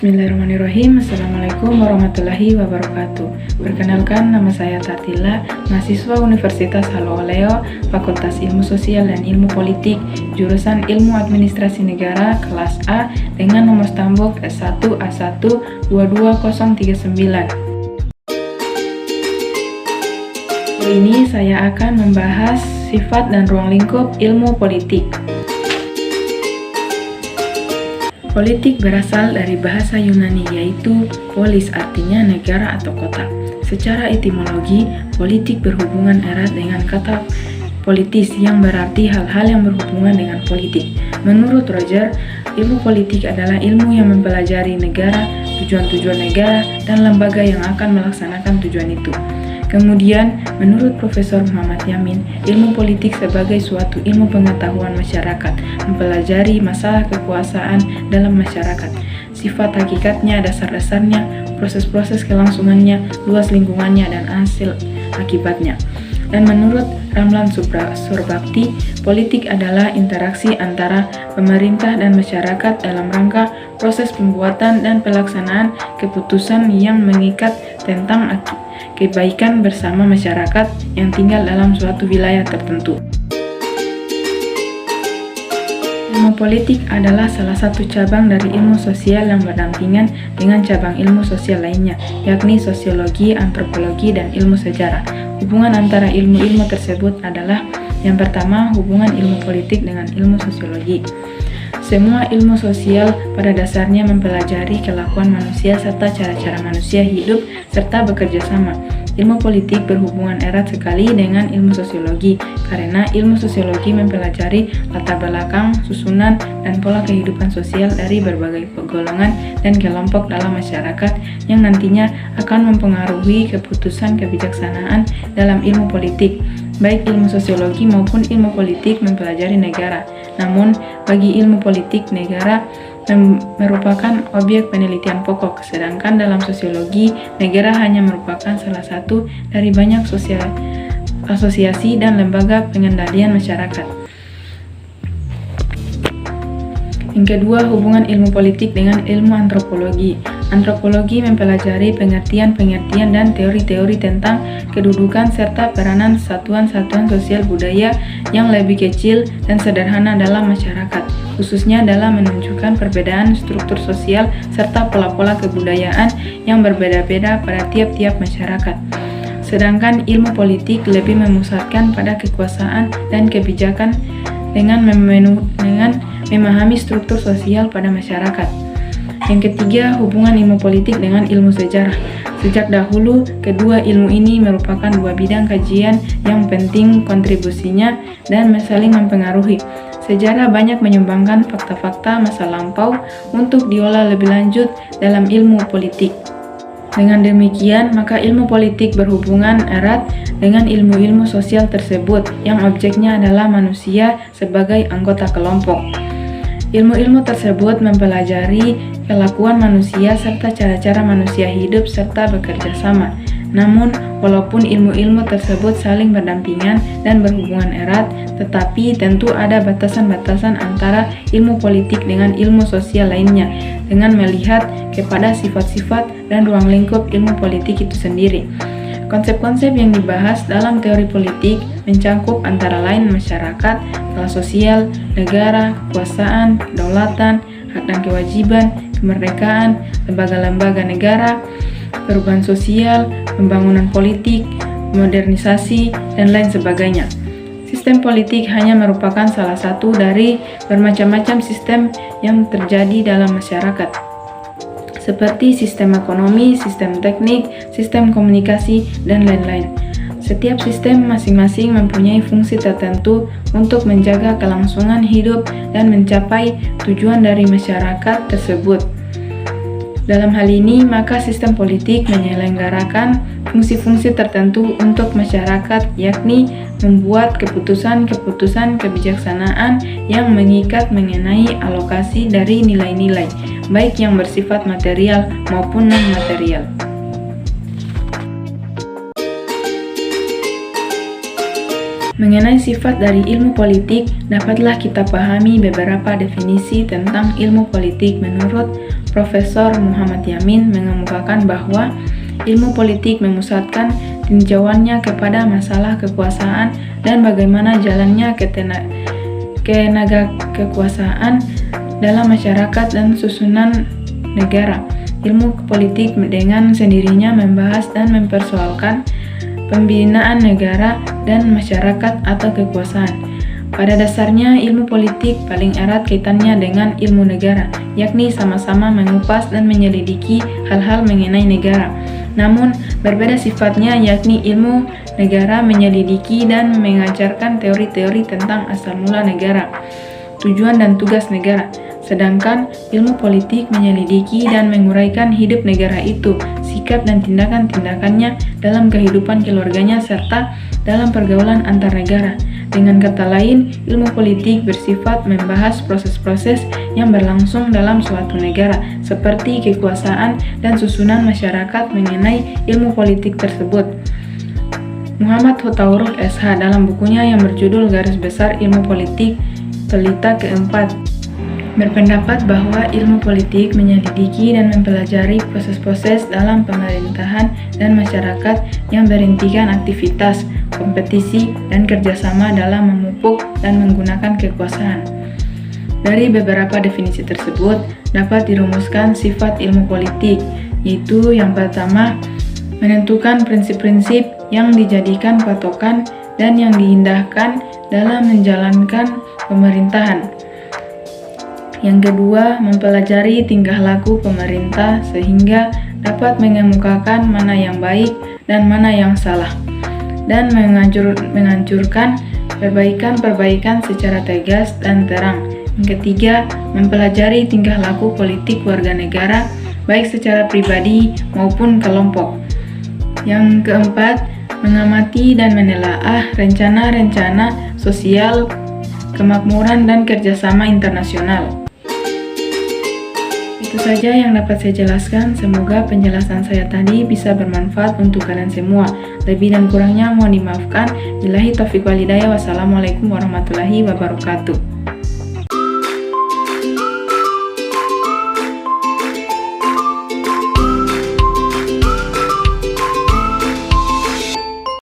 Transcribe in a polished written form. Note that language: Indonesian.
Bismillahirrahmanirrahim. Assalamualaikum warahmatullahi wabarakatuh. Perkenalkan, nama saya Tatila, mahasiswa Universitas Haloleo, Fakultas Ilmu Sosial dan Ilmu Politik, jurusan Ilmu Administrasi Negara, kelas A, dengan nomor stambuk S1A1-22039. Kali ini saya akan membahas sifat dan ruang lingkup ilmu politik. Politik berasal dari bahasa Yunani yaitu polis, artinya negara atau kota. Secara etimologi, politik berhubungan erat dengan kata politis yang berarti hal-hal yang berhubungan dengan politik. Menurut Roger, ilmu politik adalah ilmu yang mempelajari negara, tujuan-tujuan negara, dan lembaga yang akan melaksanakan tujuan itu. Kemudian, menurut Profesor Muhammad Yamin, ilmu politik sebagai suatu ilmu pengetahuan masyarakat, mempelajari masalah kekuasaan dalam masyarakat, sifat hakikatnya, dasar-dasarnya, proses-proses kelangsungannya, luas lingkungannya, dan hasil akibatnya. Dan menurut Ramlan Surbakti, politik adalah interaksi antara pemerintah dan masyarakat dalam rangka proses pembuatan dan pelaksanaan keputusan yang mengikat tentang kebaikan bersama masyarakat yang tinggal dalam suatu wilayah tertentu. Ilmu politik adalah salah satu cabang dari ilmu sosial yang berdampingan dengan cabang ilmu sosial lainnya, yakni sosiologi, antropologi, dan ilmu sejarah. Hubungan antara ilmu-ilmu tersebut adalah yang pertama, hubungan ilmu politik dengan ilmu sosiologi. Semua ilmu sosial pada dasarnya mempelajari kelakuan manusia serta cara-cara manusia hidup serta bekerja sama. Ilmu politik berhubungan erat sekali dengan ilmu sosiologi karena ilmu sosiologi mempelajari latar belakang, susunan, dan pola kehidupan sosial dari berbagai golongan dan kelompok dalam masyarakat yang nantinya akan mempengaruhi keputusan kebijaksanaan dalam ilmu politik. Baik ilmu sosiologi maupun ilmu politik mempelajari negara. Namun, bagi ilmu politik, negara merupakan objek penelitian pokok, sedangkan dalam sosiologi, negara hanya merupakan salah satu dari banyak asosiasi dan lembaga pengendalian masyarakat. Yang kedua, hubungan ilmu politik dengan ilmu antropologi. Antropologi mempelajari pengertian-pengertian dan teori-teori tentang kedudukan serta peranan satuan-satuan sosial budaya yang lebih kecil dan sederhana dalam masyarakat, khususnya dalam menunjukkan perbedaan struktur sosial serta pola-pola kebudayaan yang berbeda-beda pada tiap-tiap masyarakat. Sedangkan ilmu politik lebih memusatkan pada kekuasaan dan kebijakan dengan memahami struktur sosial pada masyarakat. Yang ketiga, hubungan ilmu politik dengan ilmu sejarah. Sejak dahulu, kedua ilmu ini merupakan dua bidang kajian yang penting kontribusinya dan saling mempengaruhi. Sejarah banyak menyumbangkan fakta-fakta masa lampau untuk diolah lebih lanjut dalam ilmu politik. Dengan demikian, maka ilmu politik berhubungan erat dengan ilmu-ilmu sosial tersebut yang objeknya adalah manusia sebagai anggota kelompok. Ilmu-ilmu tersebut mempelajari kelakuan manusia serta cara-cara manusia hidup serta bekerja sama. Namun, walaupun ilmu-ilmu tersebut saling berdampingan dan berhubungan erat, tetapi tentu ada batasan-batasan antara ilmu politik dengan ilmu sosial lainnya dengan melihat kepada sifat-sifat dan ruang lingkup ilmu politik itu sendiri. Konsep-konsep yang dibahas dalam teori politik mencakup antara lain masyarakat, kelas sosial, negara, kekuasaan, kedaulatan, hak dan kewajiban, kemerdekaan, lembaga-lembaga negara, perubahan sosial, pembangunan politik, modernisasi, dan lain sebagainya. Sistem politik hanya merupakan salah satu dari bermacam-macam sistem yang terjadi dalam masyarakat, seperti sistem ekonomi, sistem teknik, sistem komunikasi, dan lain-lain. Setiap sistem masing-masing mempunyai fungsi tertentu untuk menjaga kelangsungan hidup dan mencapai tujuan dari masyarakat tersebut. Dalam hal ini, maka sistem politik menyelenggarakan fungsi-fungsi tertentu untuk masyarakat, yakni membuat keputusan-keputusan kebijaksanaan yang mengikat mengenai alokasi dari nilai-nilai, baik yang bersifat material maupun non-material. Mengenai sifat dari ilmu politik, dapatlah kita pahami beberapa definisi tentang ilmu politik menurut Profesor Muhammad Yamin mengemukakan bahwa ilmu politik memusatkan tinjauannya kepada masalah kekuasaan dan bagaimana jalannya ketenaga kekuasaan dalam masyarakat dan susunan negara. Ilmu politik dengan sendirinya membahas dan mempersoalkan pembinaan negara dan masyarakat atau kekuasaan. Pada dasarnya, ilmu politik paling erat kaitannya dengan ilmu negara, yakni sama-sama mengupas dan menyelidiki hal-hal mengenai negara. Namun, berbeda sifatnya, yakni ilmu negara menyelidiki dan mengajarkan teori-teori tentang asal mula negara, tujuan dan tugas negara. Sedangkan ilmu politik menyelidiki dan menguraikan hidup negara itu, sikap dan tindakan-tindakannya dalam kehidupan keluarganya serta dalam pergaulan antar negara. Dengan kata lain, ilmu politik bersifat membahas proses-proses yang berlangsung dalam suatu negara, seperti kekuasaan dan susunan masyarakat mengenai ilmu politik tersebut. Muhammad Hutauruk SH dalam bukunya yang berjudul Garis Besar Ilmu Politik, pelita keempat, berpendapat bahwa ilmu politik menyelidiki dan mempelajari proses-proses dalam pemerintahan dan masyarakat yang berintikan aktivitas, kompetisi, dan kerjasama dalam memupuk dan menggunakan kekuasaan. Dari beberapa definisi tersebut, dapat dirumuskan sifat ilmu politik, yaitu yang pertama, menentukan prinsip-prinsip yang dijadikan patokan dan yang diindahkan dalam menjalankan pemerintahan. Yang kedua, mempelajari tingkah laku pemerintah sehingga dapat mengemukakan mana yang baik dan mana yang salah, dan menganjurkan perbaikan-perbaikan secara tegas dan terang. Yang ketiga, mempelajari tingkah laku politik warga negara, baik secara pribadi maupun kelompok. Yang keempat, mengamati dan menelaah rencana-rencana sosial, kemakmuran, dan kerjasama internasional. Itu saja yang dapat saya jelaskan. Semoga penjelasan saya tadi bisa bermanfaat untuk kalian semua. Lebih dan kurangnya mohon dimaafkan. Billahi taufiq wal hidayah. Wassalamualaikum warahmatullahi wabarakatuh.